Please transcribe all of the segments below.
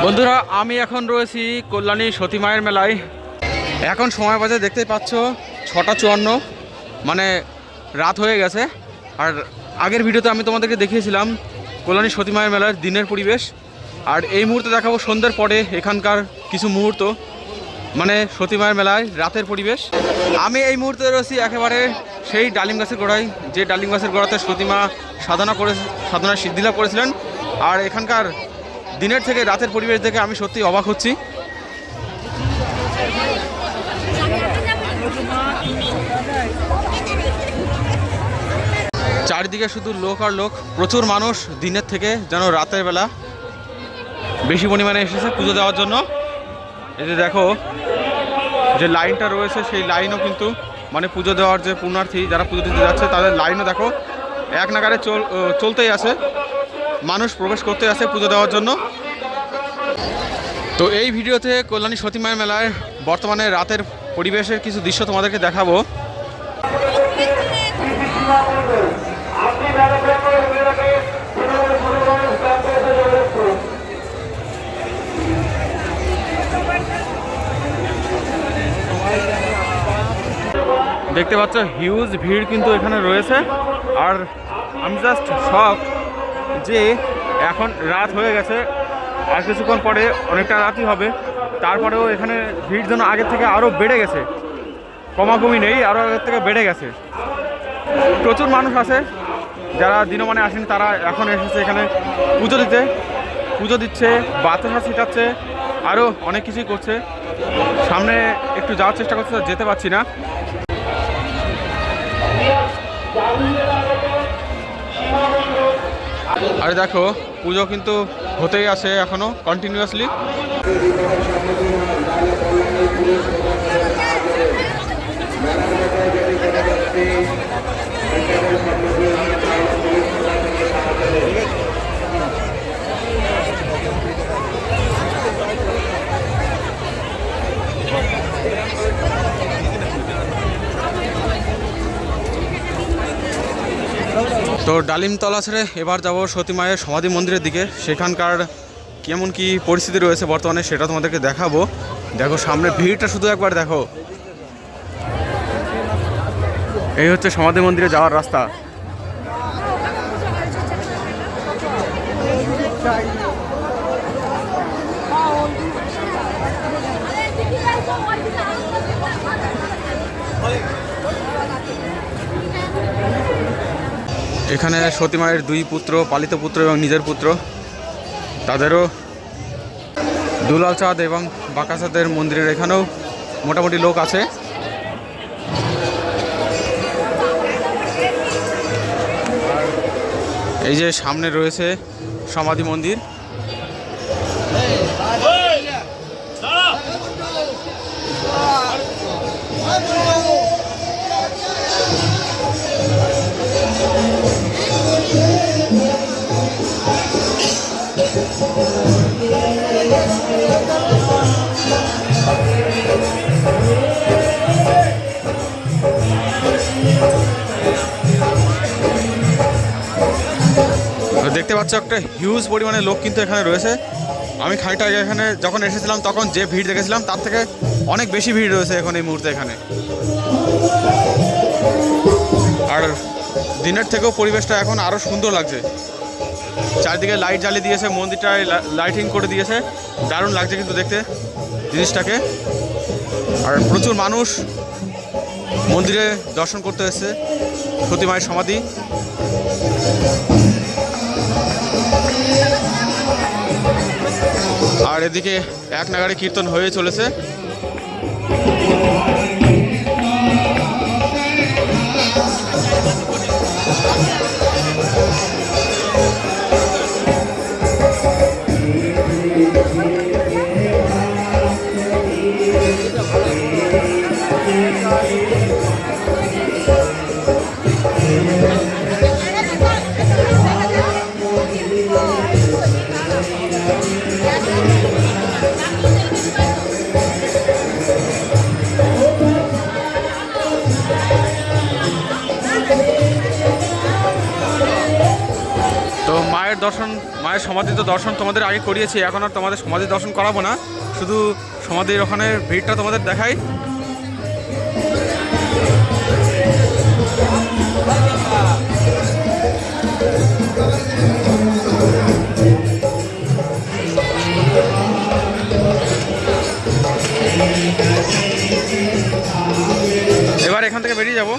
বন্ধুরা আমি এখন রয়েছি কল্যাণী সতী মায়ের মেলায়। এখন সময় বাজে দেখতেই পাচ্ছ 6:54, মানে রাত হয়ে গেছে। আর আগের ভিডিওতে আমি তোমাদেরকে দেখিয়েছিলাম কল্যাণী সতী মায়ের মেলার দিনের পরিবেশ, আর এই মুহূর্তে দেখাবো সন্ধ্যের পরে এখানকার কিছু মুহূর্ত, মানে সতী মায়ের মেলায় রাতের পরিবেশ। আমি এই মুহূর্তে রয়েছি একেবারে সেই ডালিম গাছের গোড়ায়, যে ডালিম গাছের গোড়াতে সতীমা সাধনার সিদ্ধিলাভ করেছিলেন। আর এখানকার দিনের থেকে রাতের পরিবেশ দেখে আমি সত্যি অবাক হচ্ছি। চারিদিকে শুধু লোক আর লোক, প্রচুর মানুষ দিনের থেকে যেন রাতের বেলা বেশি পরিমাণে এসেছে পুজো দেওয়ার জন্য। এই যে দেখো যে লাইনটা রয়েছে, সেই লাইনও কিন্তু মানে পুজো দেওয়ার যে পুণ্যার্থী যারা পুজো দিতে যাচ্ছে তাদের লাইনও দেখো এক নাগারে চলতেই আছে, মানুষ প্রবেশ করতে আছে পুজো দেওয়ার জন্য। তো এই ভিডিওতে কল্যাণী সতী মায়ের মেলায় বর্তমানে রাতের পরিবেশের কিছু দৃশ্য তোমাদেরকে দেখাবো। দেখতে পাচ্ছ হিউজ ভিড় কিন্তু এখানে রয়েছে। আর আমি জাস্ট শক যে এখন রাত হয়ে গেছে, আর কিছুক্ষণ পরে অনেকটা রাতই হবে, তারপরেও এখানে ভিড় যেন আগের থেকে আরও বেড়ে গেছে, কমাকমি নেই, আরও আগের থেকে বেড়ে গেছে। প্রচুর মানুষ আছে, যারা দিনমানে আসেন তারা এখন এসেছে এখানে পুজো দিচ্ছে, বাতাসা ছিটাচ্ছে, আরও অনেক কিছুই করছে। সামনে একটু যাওয়ার চেষ্টা করছে, যেতে পারছি না। আরে দেখো পুজো কিন্তু হতেই আছে এখনো কন্টিনিউয়াসলি। তো ডালিমতলা ছেড়ে এবার যাব সতী মায়ের সমাধি মন্দিরের দিকে। সেখানকার কেমন কি পরিস্থিতি রয়েছে বর্তমানে সেটা তোমাদেরকে দেখাবো। দেখো সামনে ভিড়টা শুধু একবার দেখো। এই হচ্ছে সমাধি মন্দিরে যাওয়ার রাস্তা। এখানে সতী মায়ের দুই পুত্র, পালিত পুত্র এবং নিজের পুত্র, তাদেরও দুলাল চাঁদ এবং বাঁকা চাঁদের মন্দিরের এখানেও মোটামুটি লোক আছে। এই যে সামনে রয়েছে সমাধি মন্দির। দেখতে পাচ্ছ একটা হিউজ পরিমাণে লোক কিন্তু এখানে রয়েছে। আমি খানিকটা আগে এখানে যখন এসেছিলাম তখন যে ভিড় দেখেছিলাম তার থেকে অনেক বেশি ভিড় রয়েছে এখন এই মুহূর্তে এখানে। আর দিনের থেকেও পরিবেশটা এখন আরও সুন্দর লাগছে। চারিদিকে লাইট জ্বালিয়ে দিয়েছে, মন্দিরটায় লাইটিং করে দিয়েছে, দারুণ লাগছে কিন্তু দেখতে জিনিসটাকে। আর প্রচুর মানুষ মন্দিরে দর্শন করতে এসেছে সতী মায়ের সমাধি। আর এদিকে এক নাগাড়ে কীর্তন হয়ে চলেছে। মায়ের সমাধি তো দর্শন তোমাদের আগে করিয়েছি, এখন আর তোমাদের সমাধি দর্শন করাবো না, শুধু সমাধির ওখানে ভিড়টা তোমাদের দেখাই। এবার এখান থেকে বেরিয়ে যাব।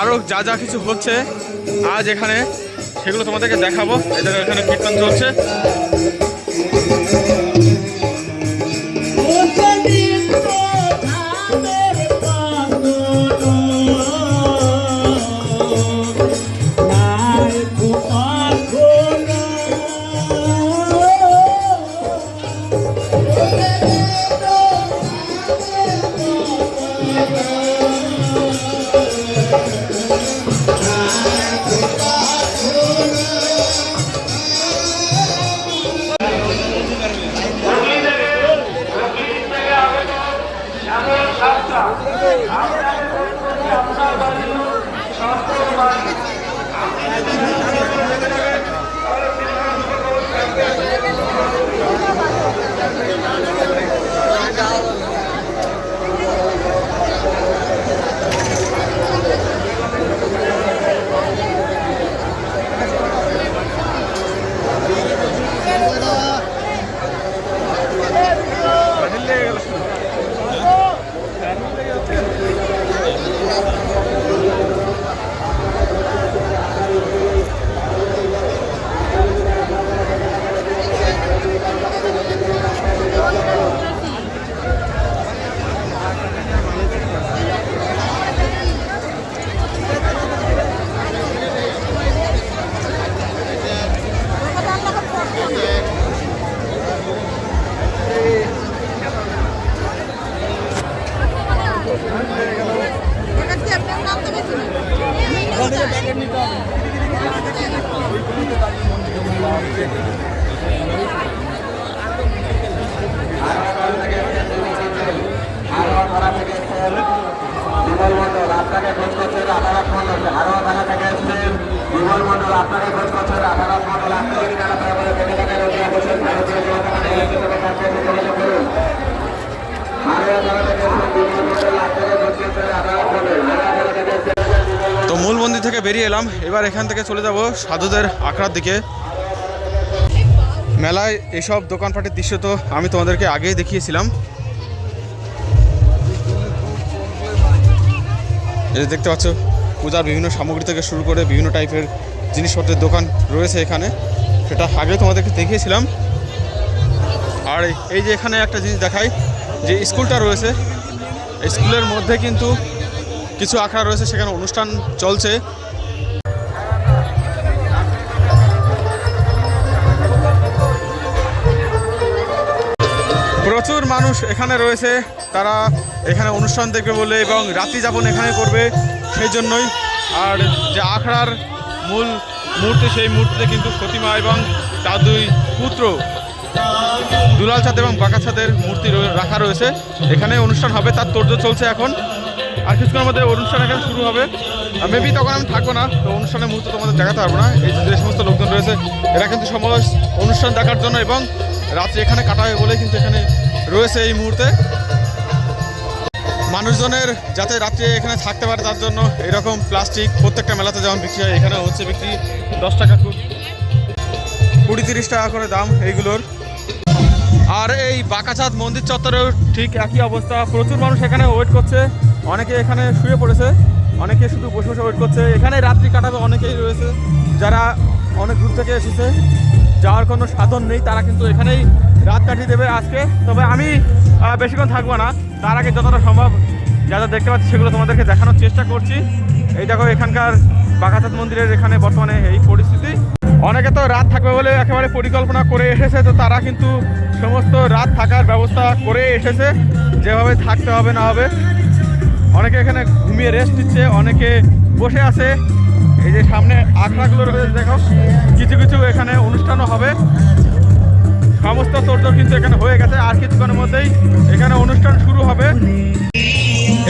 আরও যা যা কিছু হচ্ছে আজ এখানে সেগুলো তোমাদেরকে দেখাবো। এদের এখানে কীর্তন চলছে। তো মূল মন্দির থেকে বেরিয়ে এলাম, এবার এখান থেকে চলে যাব সাধুদের আখড়ার দিকে। মেলায় এসব দোকানপাটের দৃশ্য তো আমি তোমাদেরকে আগেই দেখিয়েছিলাম। এই দেখতে পাচ্ছ পূজার বিভিন্ন সামগ্রী থেকে শুরু করে বিভিন্ন টাইপের জিনিসপত্রের দোকান রয়েছে এখানে, সেটা আগে তোমাদেরকে দেখিয়েছিলাম। আর এই যে এখানে একটা জিনিস দেখাই, যে স্কুলটা রয়েছে, এই স্কুলের মধ্যে কিন্তু কিছু আখড়া রয়েছে, সেখানে অনুষ্ঠান চলছে। প্রচুর মানুষ এখানে রয়েছে, তারা এখানে অনুষ্ঠান দেখবে বলে এবং রাত্রি যাপন এখানে করবে সেই জন্যই। আর যে আখড়ার মূল মূর্তি, সেই মূর্তিতে কিন্তু সতীমা এবং তার দুই পুত্র দুলাল চাঁদ এবং বাঁকা চাঁদের মূর্তি রাখা রয়েছে। এখানে অনুষ্ঠান হবে, তার তোড়জোড় চলছে এখন। আর কিছুক্ষণের মধ্যে অনুষ্ঠান এখানে শুরু হবে। মেবি তখন আমি থাকবো না, তো অনুষ্ঠানের মুহূর্তে তোমাদের দেখাতে পারবো না। এই যে সমস্ত লোকজন রয়েছে এরা কিন্তু সময় অনুষ্ঠান দেখার জন্য এবং রাত্রি এখানে কাটাবে বলে কিন্তু এখানে রয়েছে এই মুহূর্তে। মানুষজনের যাতে রাত্রে এখানে থাকতে পারে তার জন্য এরকম প্লাস্টিক প্রত্যেকটা মেলাতে যেমন বিক্রি হয়, এখানে হচ্ছে বিক্রি 10 টাকা, 20-30 টাকা করে দাম এইগুলোর। আর এই বাঁকাচাঁদ মন্দির চত্বরেও ঠিক একই অবস্থা, প্রচুর মানুষ এখানে ওয়েট করছে। অনেকে এখানে শুয়ে পড়েছে, অনেকে শুধু বসে বসে ওয়েট করছে। এখানে রাত্রি কাটাবে অনেকেই রয়েছে, যারা অনেক দূর থেকে এসেছে, যাওয়ার কোনো সাধন নেই, তারা কিন্তু এখানেই রাত কাটিয়ে দেবে আজকে। তবে আমি বেশিক্ষণ থাকবো না, তার আগে যতটা সম্ভব যা যা দেখতে পাচ্ছি সেগুলো তোমাদেরকে দেখানোর চেষ্টা করছি। এই দেখো এখানকার বাঁকাচাঁদ মন্দিরের এখানে বর্তমানে এই পরিস্থিতি। অনেকে তো রাত থাকবে বলে একেবারে পরিকল্পনা করে এসেছে, তো তারা কিন্তু সমস্ত রাত থাকার ব্যবস্থা করে এসেছে, যেভাবে থাকতে হবে না হবে। অনেকে এখানে ঘুমিয়ে রেস্ট নিচ্ছে, অনেকে বসে আছে। এই যে সামনে আখড়াগুলো রয়েছে, দেখো কিছু কিছু এখানে অনুষ্ঠানও হবে। সমস্ত তোড়জোড় কিন্তু এখানে হয়ে গেছে, আর কিছুক্ষণের মধ্যেই এখানে অনুষ্ঠান শুরু হবে।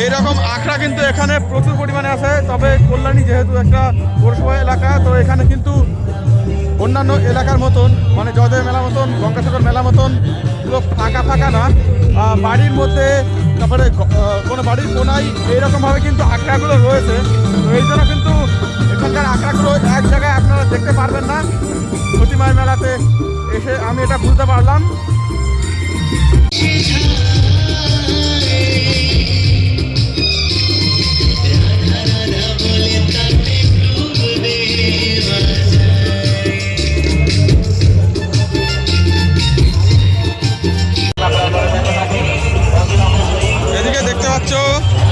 এইরকম আখড়া কিন্তু এখানে প্রচুর পরিমাণে আছে। তবে কল্যাণী যেহেতু একটা পৌরসভা এলাকা, তো এখানে কিন্তু অন্যান্য এলাকার মতন, মানে জয়দেব মেলা মতন, গঙ্গাসাগর মেলা মতন পুরো ফাঁকা ফাঁকা না। বাড়ির মধ্যে, তারপরে কোনো বাড়ির কোনায় এইরকমভাবে কিন্তু আখড়াগুলো রয়েছে। তো এই জন্য কিন্তু এখানকার আখড়াগুলো এক জায়গায় আপনারা দেখতে পারবেন না। সতী মায়ের মেলাতে এসে আমি এটা বুঝতে পারলাম। এদিকে দেখতে পাচ্ছ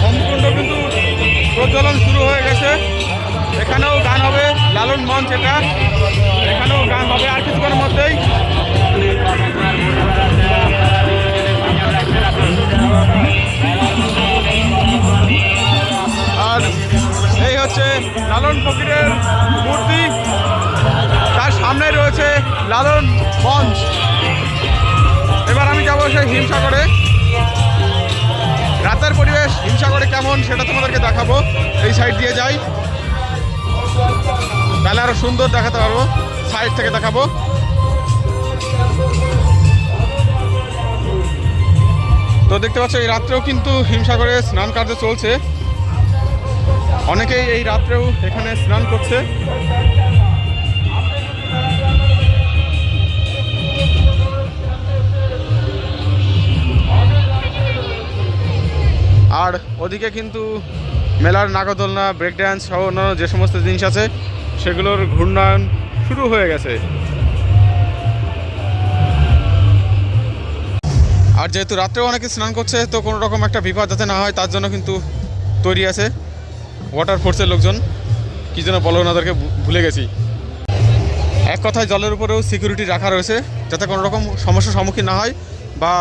হোমকুণ্ড কিন্তু প্রজ্বলন শুরু হয়ে গেছে। এখানেও গান হবে, লালন মঞ্চ এটা, এখানেও গান হবে আর কিছুক্ষণের মধ্যেই। আর এই হচ্ছে লালন ফকিরের মূর্তি, তার সামনে রয়েছে লালন মঞ্চ। এবার আমি যাবো সেই হিমসাগরে। রাতের পরিবেশ হিমসাগরে কেমন সেটা তোমাদেরকে দেখাবো। এই সাইড দিয়ে যাই, তাহলে আরো সুন্দর দেখাতে পারবো, সাইড থেকে দেখাবো। তো দেখতে পাচ্ছ এই রাত্রেও কিন্তু হিমসাগরে স্নান কার্য চলছে। অনেকেই এই রাত্রেও এখানে স্নান করছে। আর ওদিকে কিন্তু মেলার নাগরদোলনা, ব্রেক ড্যান্স সহ অন্যান্য যে সমস্ত জিনিস আছে সেগুলোর ঘূর্ণায়ন শুরু হয়ে গেছে। আর যেহেতু রাত্রেও অনেকে স্নান করছে, তো কোনো রকম একটা বিপদ যাতে না হয় তার জন্য কিন্তু তৈরি আছে ওয়াটার ফোর্সের লোকজন। কী যেন বলো ওনাদেরকে ভুলে গেছি। এক কথায় জলের উপরেও সিকিউরিটি রাখা রয়েছে যাতে কোনো রকম সমস্যার সম্মুখীন না হয়, বা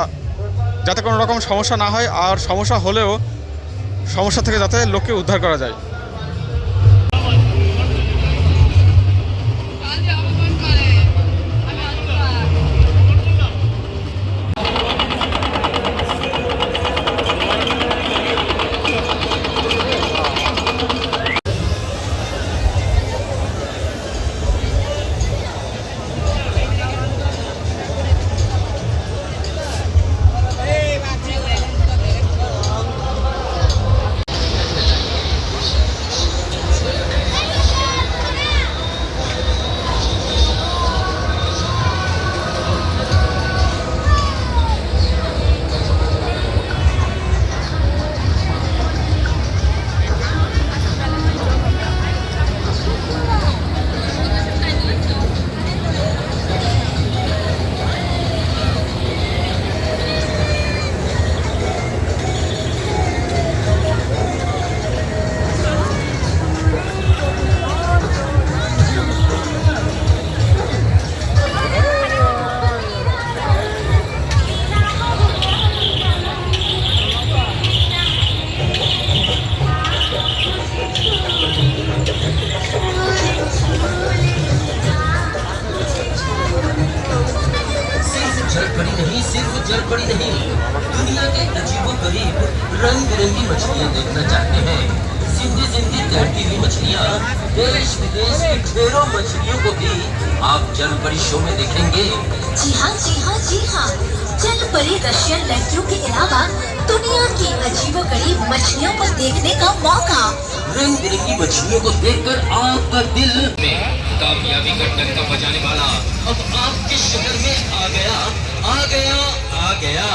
যাতে কোনো রকম সমস্যা না হয়, আর সমস্যা হলেও সমস্যা থেকে যাতে লোককে উদ্ধার করা যায়। जल पड़ी नहीं, दुनिया के अजीबो गरीब रंग बिरंगी मछलियाँ देखना चाहते हैं। जिंदी जिंदी तैरती हुई मछलियाँ, देश विदेश की ढेरों मछलियों को भी आप जल परी शो में देखेंगे। जी हाँ जी हाँ जी हाँ, जल परी रशियन लड़कियों के अलावा दुनिया की अजीबो गरीब मछलियों को देखने का मौका। रंग बिरंगी मछलियों को देखकर आपका दिल में कामयाबी का डंका बजाने वाला अब आपके शहर में आ गया, आ गया, आ गया।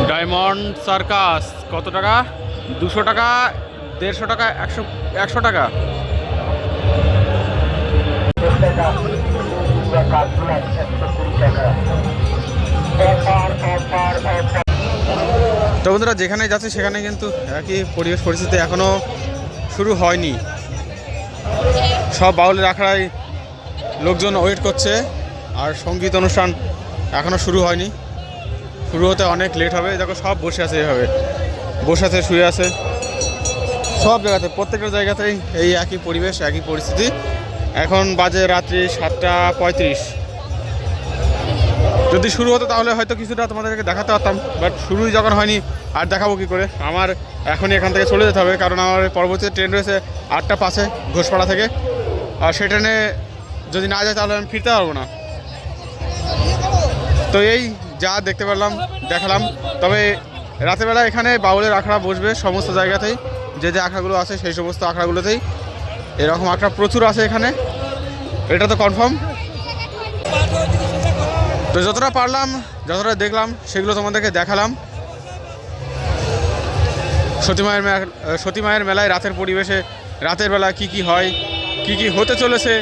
ডায়মন্ড সার্কাস কত টাকা? 200 টাকা, 150 টাকা, 100 টাকা। তো বন্ধুরা যেখানে যাচ্ছে সেখানে কিন্তু একই পরিবেশ পরিস্থিতি এখনও শুরু হয়নি। সব বাউলের আখড়ায় লোকজন ওয়েট করছে, আর সঙ্গীত অনুষ্ঠান এখনও শুরু হয়নি। শুরু হতে অনেক লেট হবে। দেখো সব বসে আছে, এভাবে বসে আছে, শুয়ে আছে, সব জায়গাতে, প্রত্যেকটা জায়গাতেই এই একই পরিবেশ, একই পরিস্থিতি। এখন বাজে রাত্রি 7:35। যদি শুরু হতো তাহলে হয়তো কিছুটা তোমাদেরকে দেখাতে পারতাম, বাট শুরুই যখন হয়নি আর দেখাবো কী করে। আমার এখনই এখান থেকে চলে যেতে হবে, কারণ আমার পরবর্তী ট্রেন রয়েছে 8:05 ঘোষপাড়া থেকে। আর সেই ট্রেনে যদি না যায় তাহলে আমি ফিরতে পারবো না। তো এই যা দেখতে পারলাম দেখালাম। তবে রাতেরবেলা এখানে বাউলের আখড়া বসবে সমস্ত জায়গাতেই, যে যে আখড়াগুলো আছে সেই সমস্ত আখড়াগুলোতেই এরকম আখড়া প্রচুর আছে এখানে, এটা তো কনফার্ম। তো যতটা পারলাম, যতটা দেখলাম সেগুলো তোমাদেরকে দেখালাম। সতী মায়ের মেলায় রাতের পরিবেশে রাতের বেলা কি কি হয়, কি কি হতে চলেছে,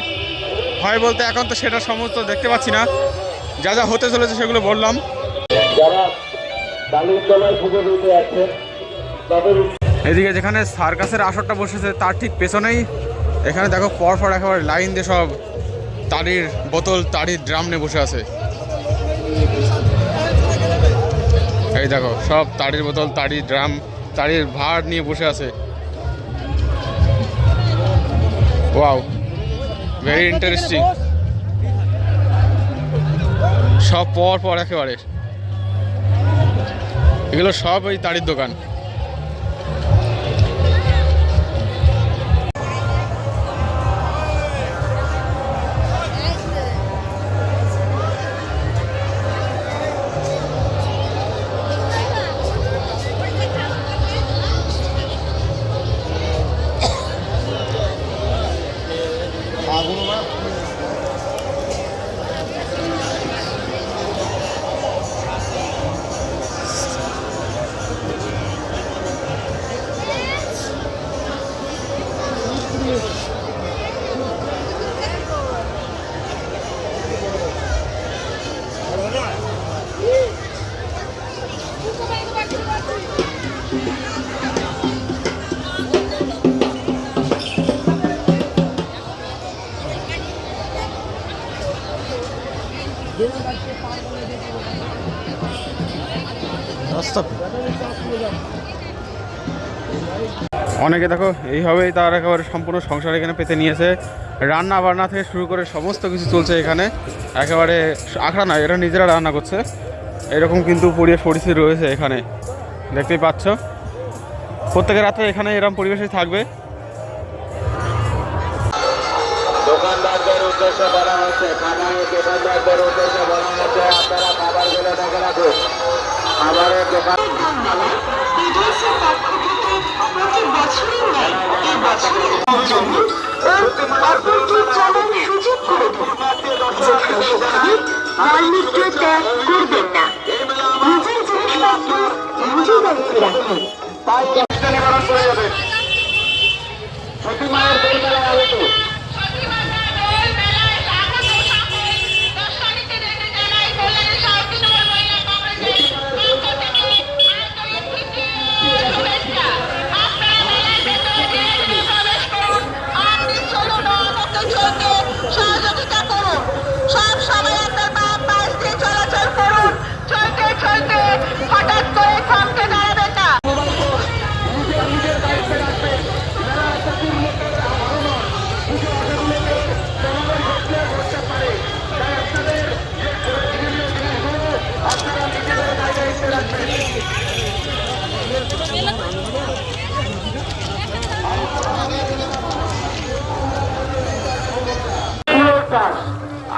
হয় বলতে এখন তো সেটা সমস্ত দেখতে পাচ্ছি না, যা যা হতে চলেছে সেগুলো বললাম। এদিকে যেখানে সার্কাসের আসরটা বসেছে তার ঠিক পেছনেই এখানে দেখো পরপর একেবারে লাইন দিয়ে সব তাড়ির বোতল, তাড়ির ড্রাম নিয়ে বসে আছে। এই দেখো সব তাড়ির বোতল, তাড়ির ড্রাম, তাড়ির ভাঁড় নিয়ে বসে আছে। Wow, very interesting. সব পর পর একেবারে, এগুলো সব ওই তাড়ির দোকান। অনেকে দেখো এইভাবেই তার একেবারে সম্পূর্ণ সংসার এখানে পেতে নিয়েছে। রান্না বান্না থেকে শুরু করে সমস্ত কিছু চলছে এখানে, একেবারে আখড়া নয়, এরা নিজেরা রান্না করছে। এরকম কিন্তু পরিবেশ পরিস্থিতি রয়েছে এখানে, দেখতেই পাচ্ছ। প্রত্যেকের রাত্রে এখানে এরকম পরিবেশই থাকবে। দোকানদারদের উদ্দেশ্যে বলা হচ্ছে, খাবারের দোকানদারদের উদ্দেশ্যে বলা হচ্ছে, আপনারা খাবারগুলো দেখে রাখুন। খাবারের দোকান নিবারণ করে যাবে। সতী মায়ের দোলমেলায় আগত সহযোগিতা করুন। সব সময় আপনার বাম পাশ দিয়ে চলাচল করুন। চলতে চলতে হঠাৎ করে থমকে দাঁড়াবেন না।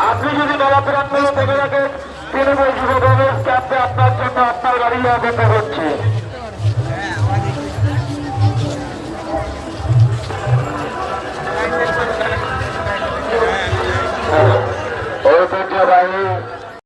আপনি যদি দলাপ্রান্ত থেকে রাখেন, তৃণমূল যুব কংগ্রেস ক্যাম্পে আপনার জন্য আপনার গাড়ি অপেক্ষা করছে। ঐতিহ্যবাহী